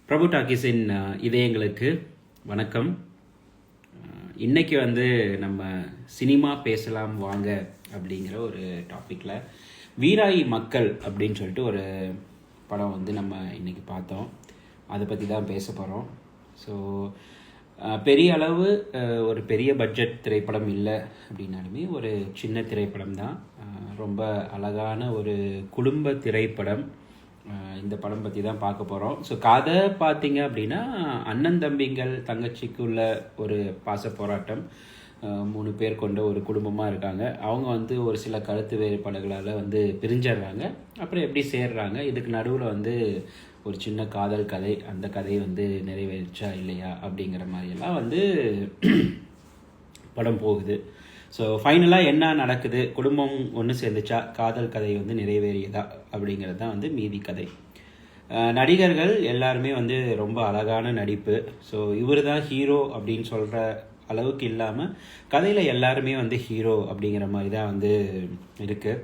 பிரபு டாக்கீஸின் இதயங்களுக்கு வணக்கம். இன்னைக்கு நம்ம சினிமா பேசலாம் வாங்க அப்படிங்கிற ஒரு டாப்பிக்கில் வீராயி மக்கள் அப்படின்னு சொல்லிட்டு ஒரு படம் நம்ம இன்னைக்கு பார்த்தோம். அதை பற்றி தான் பேச போகிறோம். ஸோ பெரிய அளவு ஒரு பெரிய பட்ஜெட் திரைப்படம் இல்லை அப்படின்னாலுமே ஒரு சின்ன திரைப்படம் தான். ரொம்ப அழகான ஒரு குடும்ப திரைப்படம். இந்த படம் பற்றி தான் பார்க்க போகிறோம். ஸோ கதை பார்த்தீங்க அப்படின்னா அண்ணன் தம்பிங்கள் தங்கச்சிக்குள்ள ஒரு பாச போராட்டம். 3 பேர் கொண்ட ஒரு குடும்பமாக இருக்காங்க. அவங்க ஒரு சில கருத்து வேறுபாடுகளால் பிரிஞ்சிடுறாங்க. அப்புறம் எப்படி சேர்றாங்க, இதுக்கு நடுவில் ஒரு சின்ன காதல் கதை. அந்த கதை நிறைவேறிச்சா இல்லையா அப்படிங்கிற மாதிரியெல்லாம் படம் போகுது. ஸோ ஃபைனலாக என்ன நடக்குது, குடும்பம் ஒன்று சேர்ந்துச்சா, காதல் கதை நிறைவேறியதா அப்படிங்கிறது தான் மீதி கதை. நடிகர்கள் எல்லாருமே ரொம்ப அழகான நடிப்பு. ஸோ இவர் தான் ஹீரோ அப்படின்னு சொல்கிற அளவுக்கு இல்லாமல் கதையில் எல்லாருமே ஹீரோ அப்படிங்கிற மாதிரி தான் இருக்குது.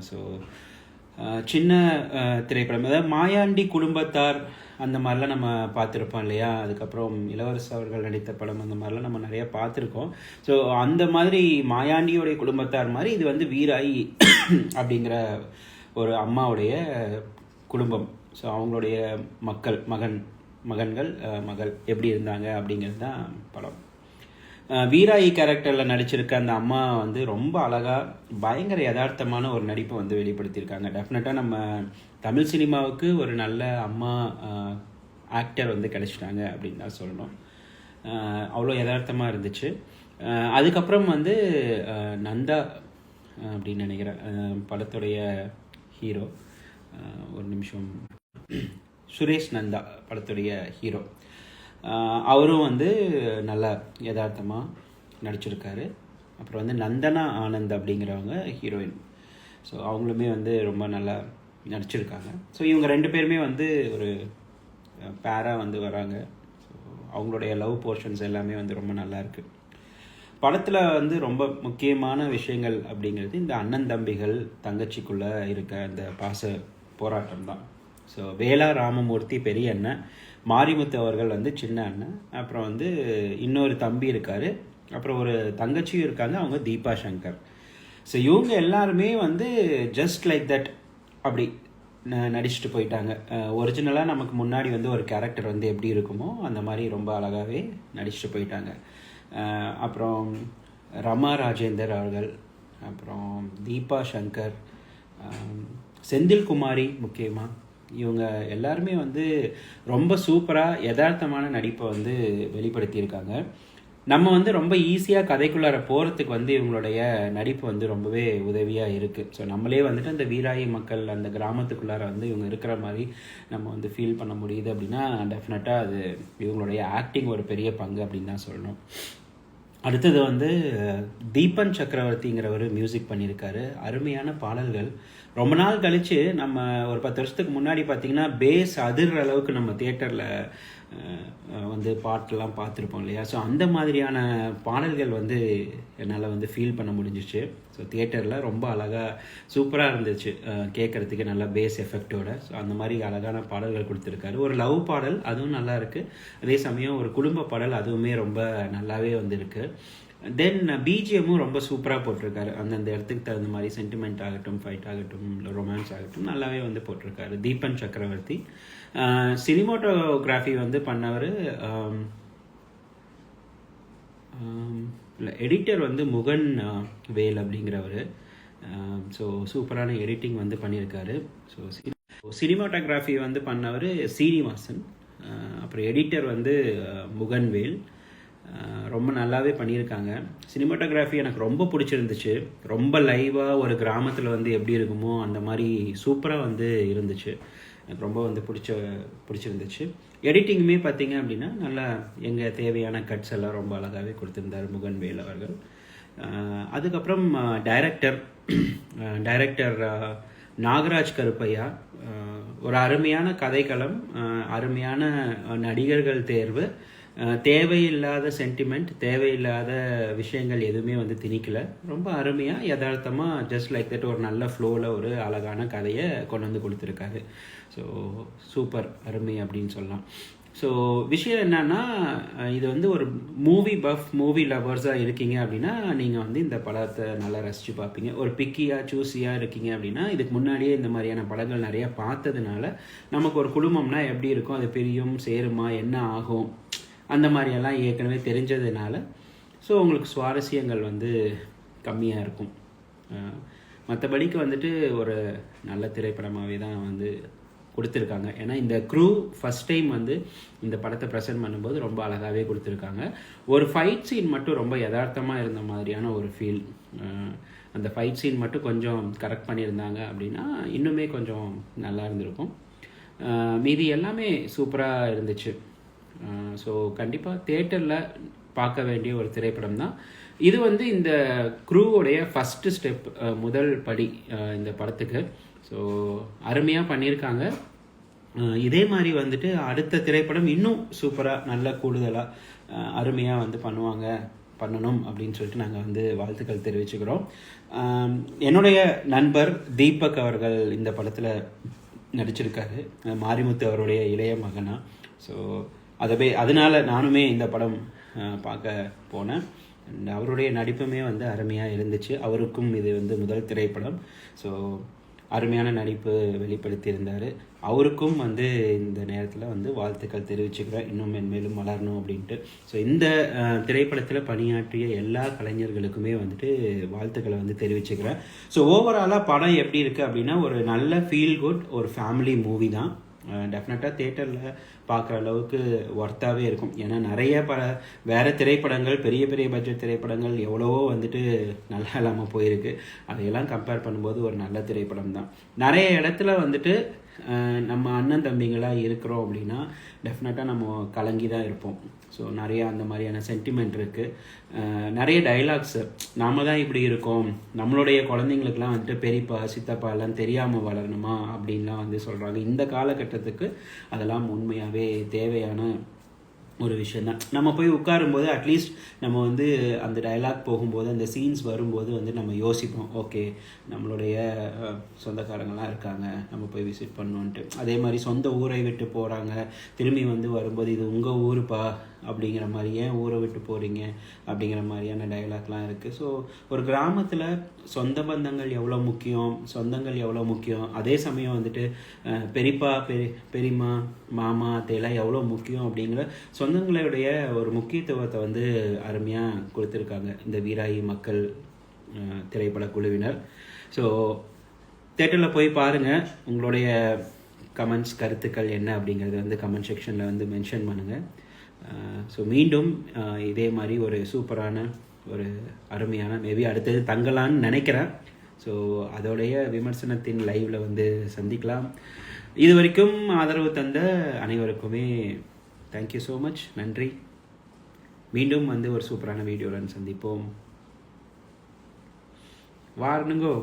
ஸோ சின்ன திரைப்படம், அதாவது மாயாண்டி குடும்பத்தார் அந்த மாதிரிலாம் நம்ம பார்த்துருப்போம் இல்லையா. அதுக்கப்புறம் இளவரசு அவர்கள் நடித்த படம் அந்த மாதிரிலாம் நம்ம நிறையா பார்த்துருக்கோம். ஸோ அந்த மாதிரி மாயாண்டியோடைய குடும்பத்தார் மாதிரி இது வீராயி அப்படிங்கிற ஒரு அம்மாவுடைய குடும்பம். ஸோ அவங்களுடைய மகன்கள் மகள் எப்படி இருந்தாங்க அப்படிங்கிறது தான் படம். வீராயி கேரக்டரில் நடிச்சிருக்க அந்த அம்மா ரொம்ப அழகாக பயங்கர யதார்த்தமான ஒரு நடிப்பை வெளிப்படுத்தியிருக்காங்க. டெஃபினட்டாக நம்ம தமிழ் சினிமாவுக்கு ஒரு நல்ல அம்மா ஆக்டர் கிடைச்சிட்டாங்க அப்படின்னு தான் சொல்லணும். அவ்வளோ யதார்த்தமாக இருந்துச்சு. அதுக்கப்புறம் நந்தா அப்படின்னு நினைக்கிறேன் படத்துடைய ஹீரோ. ஒரு நிமிஷம், சுரேஷ் நந்தா படத்துடைய ஹீரோ. அவரும் நல்லா யதார்த்தமாக நடிச்சிருக்காரு. அப்புறம் நந்தனா ஆனந்த் அப்படிங்கிறவங்க ஹீரோயின். ஸோ அவங்களுமே ரொம்ப நல்லா நடிச்சிருக்காங்க. ஸோ இவங்க 2 பேருமே ஒரு பேராக வராங்க. ஸோ அவங்களுடைய லவ் போர்ஷன்ஸ் எல்லாமே ரொம்ப நல்லா இருக்குது. படத்தில் ரொம்ப முக்கியமான விஷயங்கள் அப்படிங்கிறது இந்த அண்ணன் தம்பிகள் தங்கச்சிக்குள்ளே இருக்க இந்த பாச போராட்டம் தான். ஸோ வேலா ராமமூர்த்தி பெரிய அண்ணன், மாரிமுத்து அவர்கள் சின்ன அண்ணன், அப்புறம் இன்னொரு தம்பி இருக்கார், அப்புறம் ஒரு தங்கச்சியும் இருக்காங்க, அவங்க தீபா சங்கர். ஸோ இவங்க எல்லாருமே ஜஸ்ட் லைக் தட் அப்படி நடிச்சுட்டு போயிட்டாங்க. ஒரிஜினலாக நமக்கு முன்னாடி ஒரு கேரக்டர் எப்படி இருக்குமோ அந்த மாதிரி ரொம்ப அழகாகவே நடிச்சுட்டு போயிட்டாங்க. அப்புறம் ரமா ராஜேந்தர் அவர்கள், அப்புறம் தீபா சங்கர், செந்தில்குமாரி முக்கியமாக, இவங்க எல்லாருமே ரொம்ப சூப்பராக யதார்த்தமான நடிப்பை வெளிப்படுத்தியிருக்காங்க. நம்ம ரொம்ப ஈஸியாக கதைக்குள்ளார போகிறதுக்கு இவங்களுடைய நடிப்பு ரொம்பவே உதவியாக இருக்குது. ஸோ நம்மளே அந்த வீராயி மக்கள் அந்த கிராமத்துக்குள்ளார இவங்க இருக்கிற மாதிரி நம்ம ஃபீல் பண்ண முடியுது அப்படின்னா டெஃபினட்டாக அது இவங்களுடைய ஆக்டிங் ஒரு பெரிய பங்கு அப்படின்னு தான் சொல்லணும். அடுத்தது தீபன் சக்கரவர்த்திங்கிறவர் மியூசிக் பண்ணியிருக்காரு. அருமையான பாடல்கள். ரொம்ப நாள் கழித்து நம்ம ஒரு 10 வருஷத்துக்கு முன்னாடி பார்த்திங்கன்னா பேஸ் அதிர்ற அளவுக்கு நம்ம தியேட்டரில் பாட்டெல்லாம் பார்த்துருப்போம் இல்லையா. ஸோ அந்த மாதிரியான பாடல்கள் என்னால் ஃபீல் பண்ண முடிஞ்சிச்சு. ஸோ தியேட்டரில் ரொம்ப அழகாக சூப்பராக இருந்துச்சு கேட்குறதுக்கு, நல்லா பேஸ் எஃபெக்டோட. ஸோ அந்த மாதிரி அழகான பாடல்கள் கொடுத்துருக்காரு. ஒரு லவ் பாடல் அதுவும் நல்லா இருக்குது, அதே சமயம் ஒரு குடும்ப பாடல் அதுவுமே ரொம்ப நல்லாவே இருக்குது. தென் பிஜிஎம்மும் ரொம்ப சூப்பராக போட்டிருக்காரு. அந்தந்த இடத்துக்கு தகுந்த மாதிரி சென்டிமெண்ட் ஆகட்டும், ஃபைட் ஆகட்டும், இல்லை ரொமான்ஸ் ஆகட்டும், நல்லாவே போட்டிருக்காரு தீபன் சக்கரவர்த்தி. சினிமாட்டோகிராஃபி பண்ணவர் இல்லை, எடிட்டர் முகன் வேல் அப்படிங்கிறவர். ஸோ சூப்பரான எடிட்டிங் பண்ணியிருக்காரு. ஸோ சினிமாட்டோகிராஃபி பண்ணவர் சீனிவாசன், அப்புறம் எடிட்டர் முகன் வேல். ரொம்ப நல்லாவே பண்ணியிருக்காங்க. சினிமாட்டோகிராஃபி எனக்கு ரொம்ப பிடிச்சிருந்துச்சு. ரொம்ப லைவாக ஒரு கிராமத்தில் எப்படி இருக்குமோ அந்த மாதிரி சூப்பராக இருந்துச்சு. எனக்கு ரொம்ப பிடிச்சிருந்துச்சு. எடிட்டிங்குமே பார்த்தீங்க அப்படின்னா நல்லா எங்கள் தேவையான கட்ஸ் எல்லாம் ரொம்ப அழகாகவே கொடுத்துருந்தார் முகன்வேல் அவர்கள். அதுக்கப்புறம் டைரக்டர் நாகராஜ் கருப்பையா. ஒரு அருமையான கதைக்களம், அருமையான நடிகர்கள் தேர்வு, தேவையில்லாத சென்டிமெண்ட், தேவையில்லாத விஷயங்கள் எதுவுமே திணிக்கல. ரொம்ப அருமையாக யதார்த்தமாக ஜஸ்ட் லைக் தட் ஒரு நல்ல ஃப்ளோவில் ஒரு அழகான கதையை கொண்டு கொடுத்துருக்காரு. ஸோ சூப்பர், அருமை அப்படின்னு சொல்லலாம். ஸோ விஷயம் என்னன்னா, இது வந்து ஒரு மூவி லவர்ஸாக இருக்கீங்க அப்படின்னா நீங்கள் வந்து இந்த படத்தை நல்லா ரசித்து பார்ப்பீங்க. ஒரு பிக்கியாக சூஸியாக இருக்கீங்க அப்படின்னா, இதுக்கு முன்னாடியே இந்த மாதிரியான படங்கள் நிறையா பார்த்ததுனால நமக்கு ஒரு குடும்பம்னா எப்படி இருக்கும், அது பிரியும் சேருமா என்ன ஆகும் அந்த மாதிரியெல்லாம் ஏற்கனவே தெரிஞ்சதுனால ஸோ உங்களுக்கு சுவாரஸ்யங்கள் வந்து கம்மியாக இருக்கும். மற்றபடிக்கு வந்துட்டு ஒரு நல்ல திரைப்படமாகவே தான் வந்து கொடுத்துருக்காங்க. ஏன்னா இந்த க்ரூ ஃபஸ்ட் டைம் வந்து இந்த படத்தை ப்ரெசென்ட் பண்ணும்போது ரொம்ப அழகாகவே கொடுத்துருக்காங்க. ஒரு ஃபைட் சீன் மட்டும் ரொம்ப யதார்த்தமாக இருந்த மாதிரியான ஒரு ஃபீல். அந்த ஃபைட் சீன் மட்டும் கொஞ்சம் கரெக்ட் பண்ணியிருந்தாங்க அப்படின்னா இன்னுமே கொஞ்சம் நல்லா இருந்திருக்கும். மீதி எல்லாமே சூப்பராக இருந்துச்சு. ஸோ கண்டிப்பாக தியேட்டரில் பார்க்க வேண்டிய ஒரு திரைப்படம் தான் இது. வந்து இந்த க்ரூவோடைய ஃபஸ்ட்டு ஸ்டெப், முதல் படி இந்த படத்துக்கு. ஸோ அருமையாக பண்ணியிருக்காங்க. இதே மாதிரி வந்துட்டு அடுத்த திரைப்படம் இன்னும் சூப்பராக நல்ல கூடுதலாக அருமையாக வந்து பண்ணணும் அப்படின்னு சொல்லிட்டு நாங்கள் வந்து வாழ்த்துக்கள் தெரிவிச்சுக்கிறோம். என்னுடைய நண்பர் தீபக் அவர்கள் இந்த படத்தில் நடிச்சிருக்காரு, மாரிமுத்து அவருடைய இளைய மகனா. ஸோ அதனால நானுமே இந்த படம் பார்க்க போனேன். அண்ட் அவருடைய நடிப்புமே வந்து அருமையாக இருந்துச்சு. அவருக்கும் இது வந்து முதல் திரைப்படம். ஸோ அருமையான நடிப்பு வெளிப்படுத்தியிருந்தார். அவருக்கும் வந்து இந்த நேரத்தில் வந்து வாழ்த்துக்கள் தெரிவிச்சுக்கிறேன், இன்னும் மென்மேலும் வளரணும் அப்படின்ட்டு. ஸோ இந்த திரைப்படத்தில் பணியாற்றிய எல்லா கலைஞர்களுக்குமே வந்துட்டு வாழ்த்துக்களை வந்து தெரிவிச்சுக்கிறேன். ஸோ ஓவராலாக படம் எப்படி இருக்குது அப்படின்னா, ஒரு நல்ல ஃபீல் குட் ஒரு ஃபேமிலி மூவி தான். டெஃபினட்டாக தேட்டரில் பார்க்குற அளவுக்கு ஒர்த்தாகவே இருக்கும். ஏன்னா நிறைய வேறு திரைப்படங்கள், பெரிய பெரிய பட்ஜெட் திரைப்படங்கள் எவ்வளவோ வந்துட்டு நல்லா இல்லாமல் போயிருக்கு. அதையெல்லாம் கம்பேர் பண்ணும்போது ஒரு நல்ல திரைப்படம் தான். நிறைய இடத்துல வந்துட்டு நம்ம அண்ணன் தம்பிங்களாக இருக்கிறோம் அப்படின்னா டெஃபினட்டாக நம்ம கலங்கி தான் இருப்போம். ஸோ நிறையா அந்த மாதிரியான சென்டிமெண்ட் இருக்குது. நிறைய டைலாக்ஸு, நாம தான் இப்படி இருக்கோம், நம்மளுடைய குழந்தைங்களுக்கெல்லாம் வந்துட்டு பெரியப்பா சித்தப்பா எல்லாம் தெரியாமல் வளரணுமா அப்படின்லாம் வந்து சொல்கிறாங்க. இந்த காலகட்டத்துக்கு அதெல்லாம் உண்மையாகவே தேவையான ஒரு விஷயந்தான். நம்ம போய் உட்காரும்போது அட்லீஸ்ட் நம்ம வந்து அந்த டைலாக் போகும்போது அந்த சீன்ஸ் வரும்போது வந்து நம்ம யோசிப்போம், ஓகே நம்மளுடைய சொந்தக்காரங்களாம் இருக்காங்க, நம்ம போய் விசிட் பண்ணோன்ட்டு. அதே மாதிரி சொந்த ஊரை விட்டு போகிறாங்க, திரும்பி வந்து வரும்போது இது உங்கள் ஊருப்பா அப்படிங்கிற மாதிரி, ஏன் ஊரை விட்டு போகிறீங்க அப்படிங்கிற மாதிரியான டைலாக்லாம் இருக்குது. ஸோ ஒரு கிராமத்தில் சொந்த பந்தங்கள் எவ்வளோ முக்கியம், சொந்தங்கள் எவ்வளோ முக்கியம், அதே சமயம் வந்துட்டு பெரியப்பா பெரியம்மா மாமா அத்தையெல்லாம் எவ்வளோ முக்கியம் அப்படிங்கிற சொந்தங்களுடைய ஒரு முக்கியத்துவத்தை வந்து அருமையாக கொடுத்துருக்காங்க இந்த வீராயி மக்கள் திரைப்பட குழுவினர். ஸோ தேட்டரில் போய் பாருங்கள். உங்களுடைய கமெண்ட்ஸ் கருத்துக்கள் என்ன அப்படிங்கிறது வந்து கமெண்ட் செக்ஷனில் வந்து மென்ஷன் பண்ணுங்கள். ஸோ மீண்டும் இதே மாதிரி ஒரு சூப்பரான ஒரு அருமையான மேபி அடுத்தது தங்கலான்னு நினைக்கிறேன். ஸோ அதோடைய விமர்சனத்தின் லைவில் வந்து சந்திக்கலாம். இது வரைக்கும் ஆதரவு தந்த அனைவருக்குமே தேங்க்யூ ஸோ மச், நன்றி. மீண்டும் வந்து ஒரு சூப்பரான வீடியோவில் சந்திப்போம். வாரணுங்கோ.